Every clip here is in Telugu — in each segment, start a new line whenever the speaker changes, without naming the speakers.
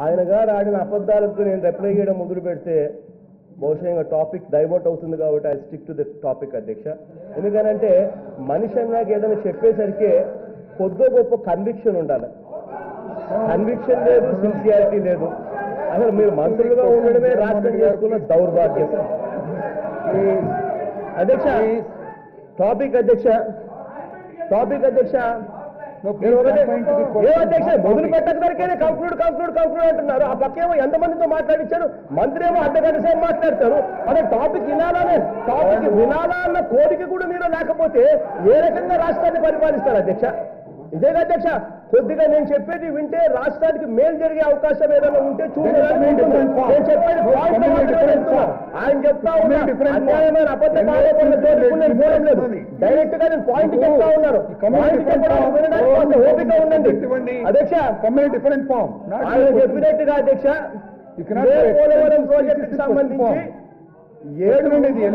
ఆయన గారు ఆడిన అబద్ధాలకు నేను రిప్లై చేయడం మొదలు పెడితే బహుశా ఇంకా టాపిక్ డైవర్ట్ అవుతుంది కాబట్టి I stick to the topic అధ్యక్ష. ఎందుకనంటే మనిషి అన్నాక ఏదైనా చెప్పేసరికి కొద్దో గొప్ప కన్విక్షన్ ఉండాలి. కన్విక్షన్ లేదు, సిన్సియారిటీ లేదు. అసలు మీరు మంత్రులుగా ఉండడమే రాష్ట్రం చేసుకున్న దౌర్భాగ్యం. అధ్యక్ష టాపిక్ అధ్యక్ష మొదలు పెట్టకరికే కంక్లూడ్ అంటున్నారు. ఆ పక్కేమో ఎంతమందితో మాట్లాడించారు, మంత్రి ఏమో అర్ధగంట సేపు మాట్లాడతారు. అదే టాపిక్ వినాలా అన్న కోరిక కూడా మీరు లేకపోతే ఏ రకంగా రాష్ట్రాన్ని పరిపాలిస్తారు అధ్యక్ష? ఇదే అధ్యక్ష, కొద్దిగా నేను చెప్పేది వింటే రాష్ట్రానికి మేలు జరిగే అవకాశం ఏదైనా ఉంటే చూడాలని నేను చెప్పేది ఆయన చెప్తా ఉన్నాను. అన్యాయమైన అబద్ధ పోవడం లేదు, డైరెక్ట్ గా నేను పాయింట్ చెప్తా ఉన్నాను. ఓపిక ఉండండి అధ్యక్ష.
డిఫరెంట్ ఫామ్
ఆయన చెప్పినట్టుగా అధ్యక్ష పోలవరం ప్రాజెక్టుకి సంబంధించి 7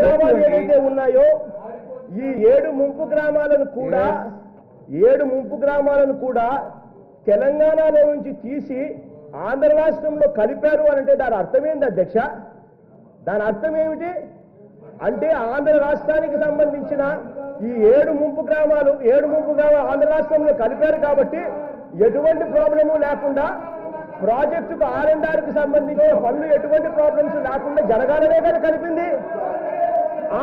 గ్రామాలు ఏదైతే ఉన్నాయో ఈ 7 ముంపు గ్రామాలను కూడా తెలంగాణలో నుంచి తీసి ఆంధ్ర రాష్ట్రంలో కలిపారు అని అంటే దాని అర్థం ఏంటి అధ్యక్ష? దాని అర్థం ఏమిటి అంటే ఆంధ్ర రాష్ట్రానికి సంబంధించిన ఈ 7 ముంపు గ్రామాలు ఆంధ్ర రాష్ట్రంలో కలిపారు కాబట్టి ఎటువంటి ప్రాబ్లము లేకుండా ప్రాజెక్టుకు R&Rకి సంబంధించిన పనులు ఎటువంటి ప్రాబ్లమ్స్ లేకుండా జరగాలనే కానీ కలిపింది. ఆ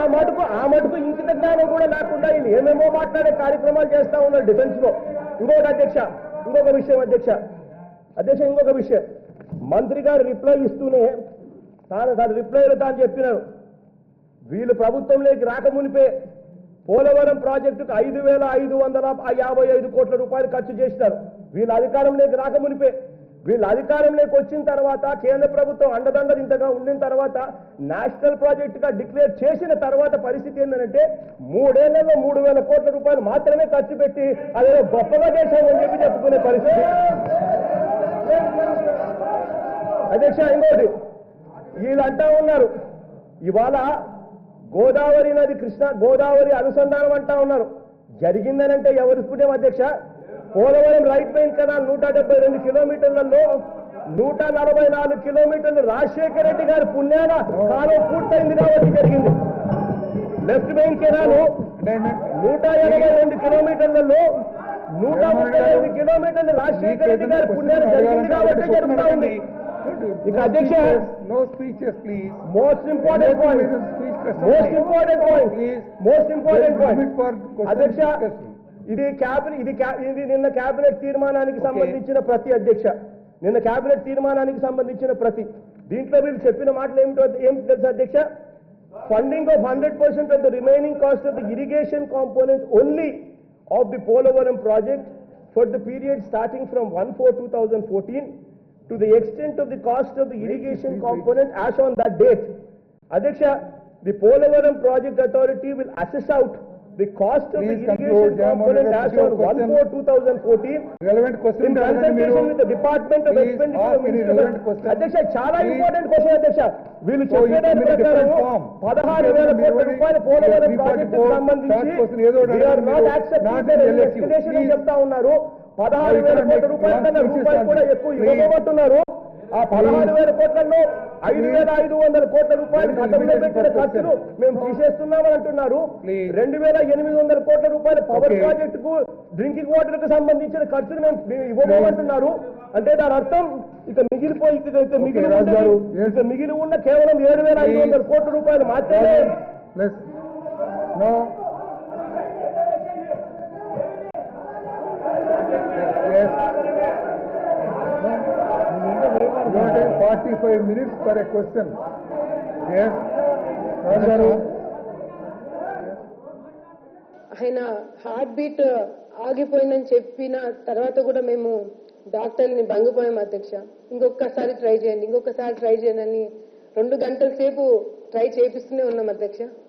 మటుకు ఇంకిత జ్ఞానం కూడా లేకుండా వీళ్ళు ఏమేమో మాట్లాడే కార్యక్రమాలు చేస్తా ఉన్నారు డిఫెన్స్ లో. ఇంకొక విషయం మంత్రి గారు రిప్లై ఇస్తూనే తన రిప్లైలో తాను చెప్పినారు, వీళ్ళు ప్రభుత్వంలోకి రాకమునిపే పోలవరం ప్రాజెక్టుకు 5,555 కోట్ల రూపాయలు ఖర్చు చేసినారు. వీళ్ళు అధికారంలోకి రాకమునిపే. వీళ్ళు అధికారంలోకి వచ్చిన తర్వాత కేంద్ర ప్రభుత్వం అండదండలు ఇంతగా ఉండిన తర్వాత నేషనల్ ప్రాజెక్టుగా డిక్లేర్ చేసిన తర్వాత పరిస్థితి ఏంటంటే 3 ఏళ్లలో 3,000 కోట్ల రూపాయలు మాత్రమే ఖర్చు పెట్టి అదేదో గొప్పగా చేశామని చెప్పి చెప్పుకునే పరిస్థితి అధ్యక్ష. ఇంకోటి వీళ్ళు అంటా ఉన్నారు, ఇవాళ గోదావరి నది గోదావరి అనుసంధానం అంటా ఉన్నారు. జరిగిందనంటే ఎవరి పుణ్యం అధ్యక్ష? పోలవరం రైట్ మెయిన్ కెనాల్ 172 కిలోమీటర్లలో 144 కిలోమీటర్లు రాజశేఖర రెడ్డి గారి పుణ్యాన కాలం పూర్తయింది కాబట్టి జరిగింది. లెఫ్ట్ మెయిన్ కెనాల్ 182 కిలోమీటర్లలో 135 కిలోమీటర్లు రాజశేఖర రెడ్డి గారి పుణ్యాన జరిగింది కాబట్టి జరుగుతా ఉంది. ఇక అధ్యక్ష మోస్ట్ ఇంపార్టెంట్ పాయింట్ అధ్యక్ష, ఇది నిన్న కేబినెట్ తీర్మానానికి సంబంధించిన ప్రతి అధ్యక్ష. దీంట్లో వీళ్ళు చెప్పిన మాటలు ఏమిటి తెలుసా అధ్యక్ష? Funding of 100% of the remaining cost of the irrigation component only of the Polavaram project for the period starting from 1/4/2014 to the extent of the cost of the irrigation component as on that date. Adhyaksha, the Polavaram Project Authority will assess out the cost of the irrigation component as on 1/4/2014
relevant question
in consultation with the Department of Expenditure Minister. Adhyaksha, చాలా ఇంపార్టెంట్ క్వశ్చన్ అధ్యక్ష. వీళ్ళు చెప్పేదాని ప్రకారం 16,000 కోట్ల రూపాయల పోలవరం ప్రాజెక్టుకు సంబంధించి they are not accepting the escalation అని చెప్తా ఉన్నారు. 16,000 కోట్ల రూపాయల కన్నా రూపాయలు కూడా ఎక్కువ ఇవ్వబోతున్నారు. ఆ 16,000 కోట్లలో 5,500 కోట్ల రూపాయలు గతంలో పెట్టిన ఖర్చులు మేము తీసేస్తున్నామని అంటున్నారు. 2,800 కోట్ల రూపాయల పవర్ ప్రాజెక్టుకు డ్రింకింగ్ వాటర్ కు సంబంధించిన ఖర్చులు మేము ఇవ్వబోమంటున్నారు. అంటే దాని అర్థం ఇక మిగిలి ఉన్న కేవలం 7,500 కోట్ల రూపాయలు మాత్రమే.
Yes. You have 45 minutes for a question. Yes.
ఆయన హార్ట్ బీట్ ఆగిపోయిందని చెప్పిన తర్వాత కూడా మేము డాక్టర్ని భంగిపోయాం అధ్యక్ష. ఇంకొకసారి ట్రై చేయండి అని 2 గంటల సేపు ట్రై చేపిస్తూనే ఉన్నాం అధ్యక్ష.